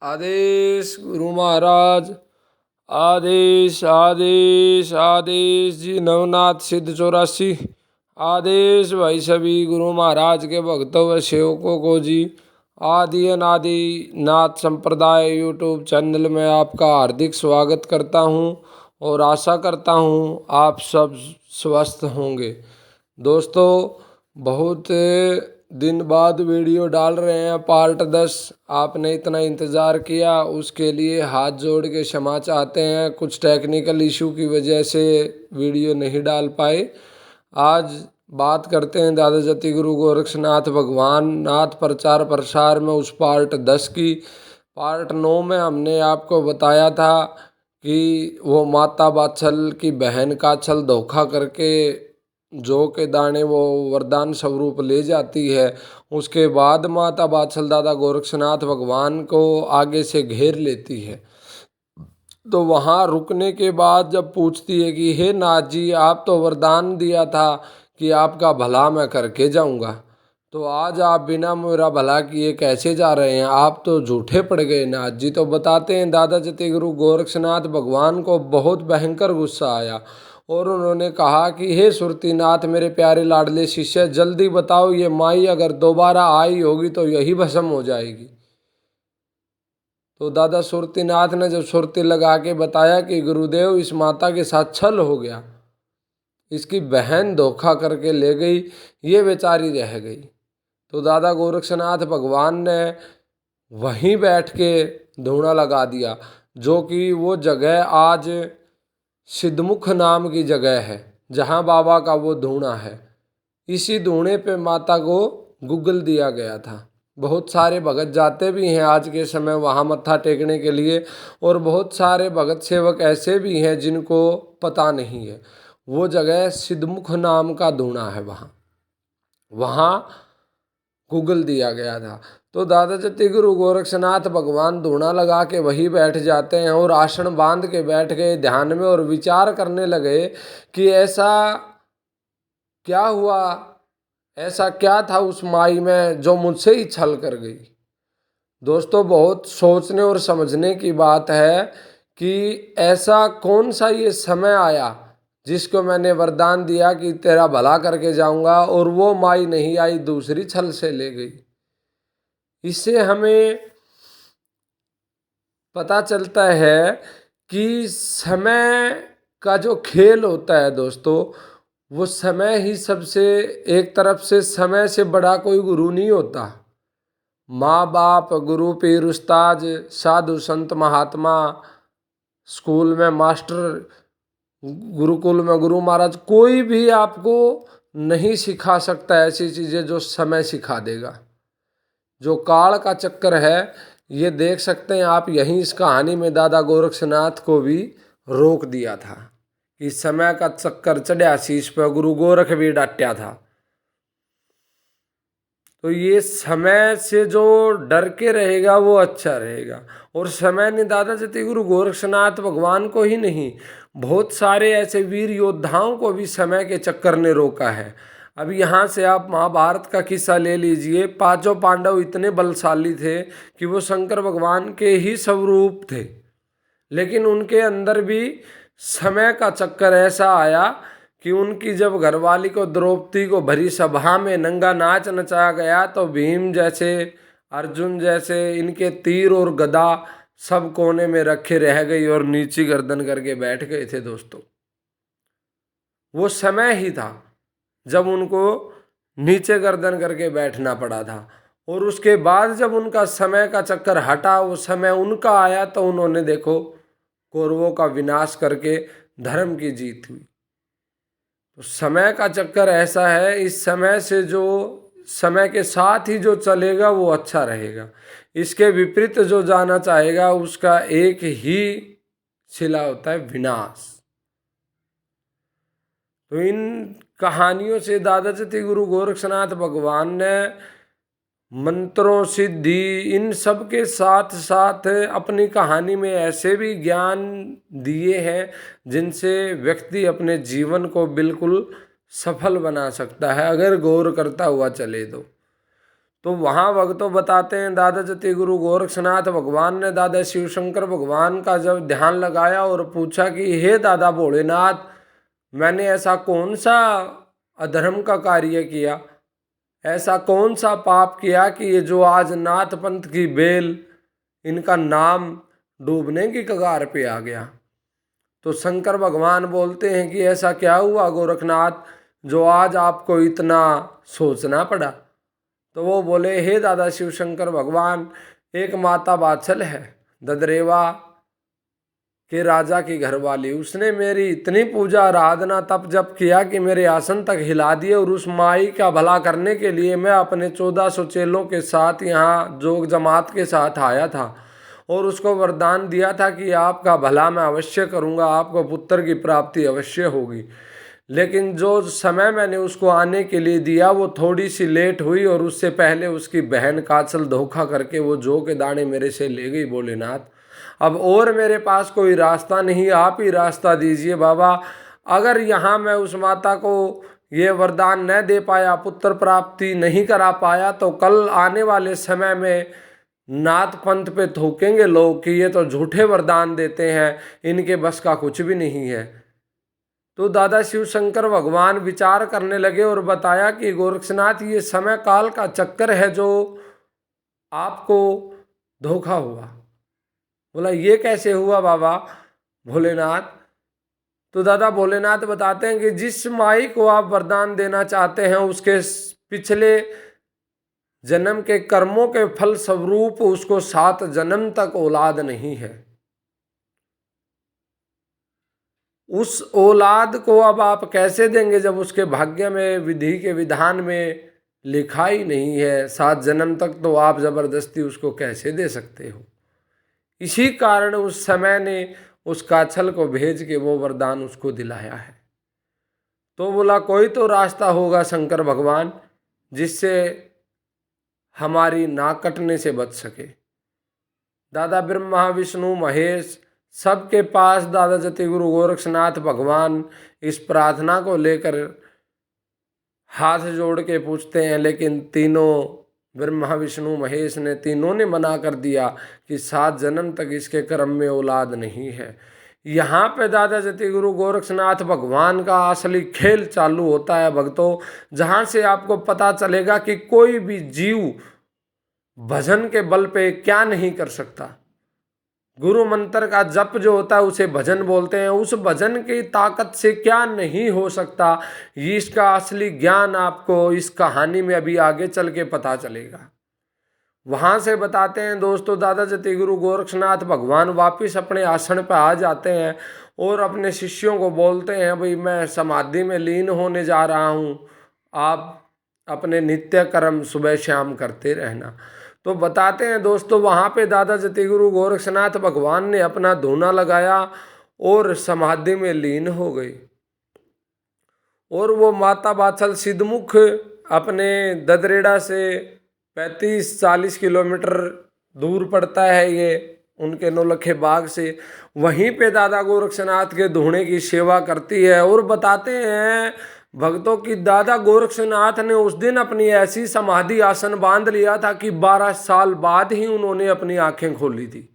आदेश गुरु महाराज। आदेश आदेश आदेश जी नवनाथ सिद्ध 84। आदेश भाई सभी गुरु महाराज के भक्तों व सेवकों को जी। आदि अनादि नाथ संप्रदाय यूट्यूब चैनल में आपका हार्दिक स्वागत करता हूँ और आशा करता हूँ आप सब स्वस्थ होंगे। दोस्तों, बहुत दिन बाद वीडियो डाल रहे हैं पार्ट 10। आपने इतना इंतज़ार किया उसके लिए हाथ जोड़ के क्षमा चाहते हैं। कुछ टेक्निकल इशू की वजह से वीडियो नहीं डाल पाए। आज बात करते हैं दादा जति गुरु गोरक्षनाथ भगवान नाथ प्रचार प्रसार में उस पार्ट 10 की। पार्ट 9 में हमने आपको बताया था कि वो माता बाछल की बहन का छल धोखा करके जौ के दाने वो वरदान स्वरूप ले जाती है। उसके बाद माता बाछल दादा गोरक्षनाथ भगवान को आगे से घेर लेती है। तो वहाँ रुकने के बाद जब पूछती है कि हे नाथ जी, आप तो वरदान दिया था कि आपका भला मैं करके जाऊँगा, तो आज आप बिना मेरा भला किए कैसे जा रहे हैं? आप तो झूठे पड़ गए नाथ जी। तो बताते हैं दादा जति गुरु गोरक्षनाथ भगवान को बहुत भयंकर गुस्सा आया और उन्होंने कहा कि हे सुरतीनाथ, मेरे प्यारे लाडले शिष्य, जल्दी बताओ ये माई अगर दोबारा आई होगी तो यही भस्म हो जाएगी। तो दादा सुरतीनाथ ने जब सुरती लगा के बताया कि गुरुदेव, इस माता के साथ छल हो गया, इसकी बहन धोखा करके ले गई, ये बेचारी रह गई। तो दादा गोरक्षनाथ भगवान ने वहीं बैठ के धूना लगा दिया, जो कि वो जगह आज सिद्धमुख नाम की जगह है जहाँ बाबा का वो धूना है। इसी धूने पे माता को गुगल दिया गया था। बहुत सारे भगत जाते भी हैं आज के समय वहाँ मत्था टेकने के लिए, और बहुत सारे भगत सेवक ऐसे भी हैं जिनको पता नहीं है। वो जगह सिद्धमुख नाम का धूना है, वहाँ गूगल दिया गया था। तो दादा जति गुरु गोरक्षनाथ भगवान धूना लगा के वहीं बैठ जाते हैं और आसन बांध के बैठ गए ध्यान में और विचार करने लगे कि ऐसा क्या हुआ, ऐसा क्या था उस माई में जो मुझसे ही छल कर गई। दोस्तों, बहुत सोचने और समझने की बात है कि ऐसा कौन सा ये समय आया जिसको मैंने वरदान दिया कि तेरा भला करके जाऊंगा, और वो माई नहीं आई, दूसरी छल से ले गई। इससे हमें पता चलता है कि समय का जो खेल होता है दोस्तों, वो समय ही सबसे, एक तरफ से समय से बड़ा कोई गुरु नहीं होता। माँ बाप, गुरु पीर उस्ताद, साधु संत महात्मा, स्कूल में मास्टर, गुरुकुल में गुरु महाराज, कोई भी आपको नहीं सिखा सकता ऐसी चीज़ें जो समय सिखा देगा। जो काल का चक्कर है, ये देख सकते हैं आप। यहीं इस कहानी में दादा गोरक्षनाथ को भी रोक दिया था कि समय का चक्कर चढ़िया शीश पर, गुरु गोरख भी डांटा था। तो ये समय से जो डर के रहेगा वो अच्छा रहेगा। और समय ने दादा जति गुरु गोरक्षनाथ भगवान को ही नहीं, बहुत सारे ऐसे वीर योद्धाओं को भी समय के चक्कर ने रोका है। अब यहाँ से आप महाभारत का किस्सा ले लीजिए। पांचों पांडव इतने बलशाली थे कि वो शंकर भगवान के ही स्वरूप थे, लेकिन उनके अंदर भी समय का चक्कर ऐसा आया कि उनकी जब घरवाली को, द्रौपदी को, भरी सभा में नंगा नाच नचाया गया तो भीम जैसे, अर्जुन जैसे, इनके तीर और गदा सब कोने में रखे रह गई और नीची गर्दन करके बैठ गए थे। दोस्तों, वो समय ही था जब उनको नीचे गर्दन करके बैठना पड़ा था। और उसके बाद जब उनका समय का चक्कर हटा, वो समय उनका आया, तो उन्होंने देखो कौरवों का विनाश करके धर्म की जीत हुई। तो समय का चक्कर ऐसा है, इस समय से जो, समय के साथ ही जो चलेगा वो अच्छा रहेगा। इसके विपरीत जो जाना चाहेगा उसका एक ही सिला होता है, विनाश। तो इन कहानियों से दादा जति गुरु गोरक्षनाथ भगवान ने मंत्रों, सिद्धि, इन सब के साथ साथ अपनी कहानी में ऐसे भी ज्ञान दिए हैं जिनसे व्यक्ति अपने जीवन को बिल्कुल सफल बना सकता है, अगर गौर करता हुआ चले। तो वहाँ भक्तों बताते हैं दादा जति गुरु गोरक्षनाथ भगवान ने दादा शिव शंकर भगवान का जब ध्यान लगाया और पूछा कि हे दादा भोलेनाथ, मैंने ऐसा कौन सा अधर्म का कार्य किया, ऐसा कौन सा पाप किया कि ये जो आज नाथ पंथ की बेल, इनका नाम डूबने की कगार पे आ गया। तो शंकर भगवान बोलते हैं कि ऐसा क्या हुआ गोरखनाथ जो आज आपको इतना सोचना पड़ा। तो वो बोले, हे दादा शिव शंकर भगवान, एक माता बाछल है ददरेवा के राजा की घरवाली, उसने मेरी इतनी पूजा आराधना तप जप किया कि मेरे आसन तक हिला दिए, और उस माई का भला करने के लिए मैं अपने 1400 चेलों के साथ यहाँ जोग जमात के साथ आया था और उसको वरदान दिया था कि आपका भला मैं अवश्य करूँगा, आपको पुत्र की प्राप्ति अवश्य होगी। लेकिन जो समय मैंने उसको आने के लिए दिया वो थोड़ी सी लेट हुई, और उससे पहले उसकी बहन काचल धोखा करके वो जौ के दाने मेरे से ले गई भोलेनाथ। अब और मेरे पास कोई रास्ता नहीं, आप ही रास्ता दीजिए बाबा। अगर यहाँ मैं उस माता को ये वरदान न दे पाया, पुत्र प्राप्ति नहीं करा पाया, तो कल आने वाले समय में नाथ पंथ पे थूकेंगे लोग कि ये तो झूठे वरदान देते हैं, इनके बस का कुछ भी नहीं है। तो दादा शिव शंकर भगवान विचार करने लगे और बताया कि गोरक्षनाथ, ये समय काल का चक्कर है जो आपको धोखा हुआ। बोला, ये कैसे हुआ बाबा भोलेनाथ? तो दादा भोलेनाथ बताते हैं कि जिस माई को आप वरदान देना चाहते हैं उसके पिछले जन्म के कर्मों के फल स्वरूप उसको 7 जन्म तक औलाद नहीं है। उस औलाद को अब आप कैसे देंगे जब उसके भाग्य में, विधि के विधान में लिखा ही नहीं है 7 जन्म तक, तो आप जबरदस्ती उसको कैसे दे सकते हो। इसी कारण उस समय ने उस काछल को भेज के वो वरदान उसको दिलाया है। तो बोला, कोई तो रास्ता होगा शंकर भगवान जिससे हमारी नाक कटने से बच सके। दादा ब्रह्मा विष्णु महेश सबके पास दादा जति गुरु गोरक्षनाथ भगवान इस प्रार्थना को लेकर हाथ जोड़ के पूछते हैं, लेकिन तीनों ब्रह्मा विष्णु महेश ने तीनों ने मना कर दिया कि 7 जन्म तक इसके कर्म में औलाद नहीं है। यहाँ पे दादा जति गुरु गोरक्षनाथ भगवान का असली खेल चालू होता है भक्तों, जहाँ से आपको पता चलेगा कि कोई भी जीव भजन के बल पे क्या नहीं कर सकता। गुरु मंत्र का जप जो होता है उसे भजन बोलते हैं, उस भजन की ताकत से क्या नहीं हो सकता, ये इसका असली ज्ञान आपको इस कहानी में अभी आगे चल के पता चलेगा। वहाँ से बताते हैं दोस्तों, दादा जति गुरु गोरक्षनाथ भगवान वापिस अपने आसन पर आ जाते हैं और अपने शिष्यों को बोलते हैं, भाई मैं समाधि में लीन होने जा रहा हूँ, आप अपने नित्य कर्म सुबह शाम करते रहना। तो बताते हैं दोस्तों, वहाँ पे दादा जति गुरु गोरक्षनाथ भगवान ने अपना धूना लगाया और समाधि में लीन हो गई। और वो माता बाछल सिद्धमुख अपने ददरेड़ा से 35-40 किलोमीटर दूर पड़ता है ये उनके नौलखे बाग से, वहीं पे दादा गोरक्षनाथ के धूणे की सेवा करती है। और बताते हैं भक्तों की दादा गोरक्षनाथ ने उस दिन अपनी ऐसी समाधि आसन बांध लिया था कि 12 साल बाद ही उन्होंने अपनी आंखें खोली थी।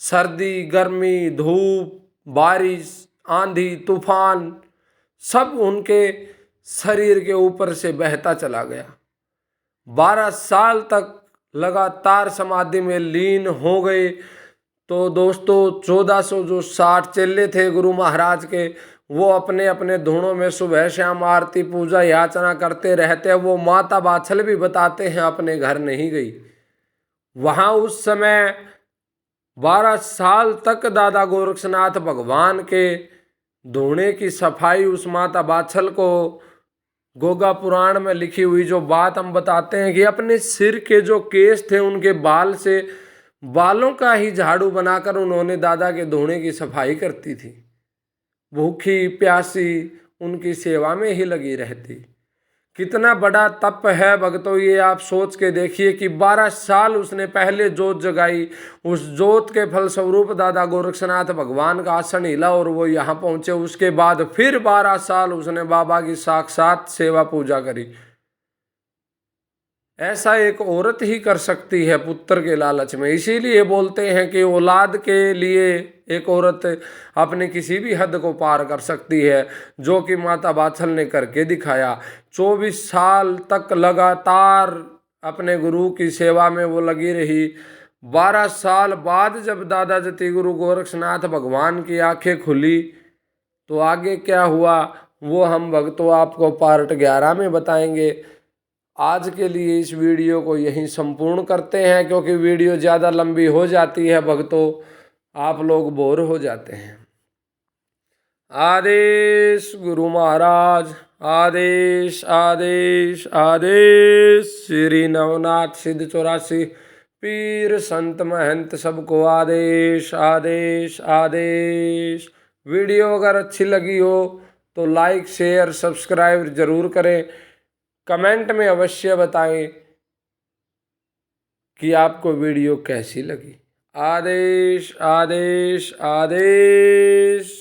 सर्दी गर्मी धूप बारिश आंधी तूफान सब उनके शरीर के ऊपर से बहता चला गया। 12 साल तक लगातार समाधि में लीन हो गए। तो दोस्तों 1400 जो 60 चेले थे गुरु महाराज के, वो अपने अपने धूणों में सुबह शाम आरती पूजा याचना करते रहते। वो माता बाछल भी बताते हैं अपने घर नहीं गई। वहाँ उस समय 12 साल तक दादा गोरक्षनाथ भगवान के धूणे की सफाई उस माता बाछल को गोगा पुराण में लिखी हुई जो बात हम बताते हैं कि अपने सिर के जो केस थे उनके बाल से बालों का ही झाड़ू बनाकर उन्होंने दादा के धूणे की सफाई करती थी। भूखी प्यासी उनकी सेवा में ही लगी रहती। कितना बड़ा तप है भक्तों, ये आप सोच के देखिए कि 12 साल उसने पहले जोत जगाई, उस जोत के फल स्वरूप दादा गोरक्षनाथ भगवान का आसन हिला और वो यहाँ पहुँचे। उसके बाद फिर 12 साल उसने बाबा की साक्षात सेवा पूजा करी। ऐसा एक औरत ही कर सकती है पुत्र के लालच में। इसीलिए बोलते हैं कि औलाद के लिए एक औरत अपने किसी भी हद को पार कर सकती है, जो कि माता बाछल ने करके दिखाया। 24 साल तक लगातार अपने गुरु की सेवा में वो लगी रही। 12 साल बाद जब दादा जति गुरु गोरक्षनाथ भगवान की आंखें खुली तो आगे क्या हुआ वो हम भक्तों आपको पार्ट 11 में बताएंगे। आज के लिए इस वीडियो को यहीं संपूर्ण करते हैं, क्योंकि वीडियो ज़्यादा लंबी हो जाती है भक्तों, आप लोग बोर हो जाते हैं। आदेश गुरु महाराज, आदेश आदेश आदेश। श्री नवनाथ सिद्ध 84 पीर संत महंत सबको आदेश आदेश आदेश। वीडियो अगर अच्छी लगी हो तो लाइक शेयर सब्सक्राइब जरूर करें। कमेंट में अवश्य बताएं कि आपको वीडियो कैसी लगी। आदेश आदेश आदेश।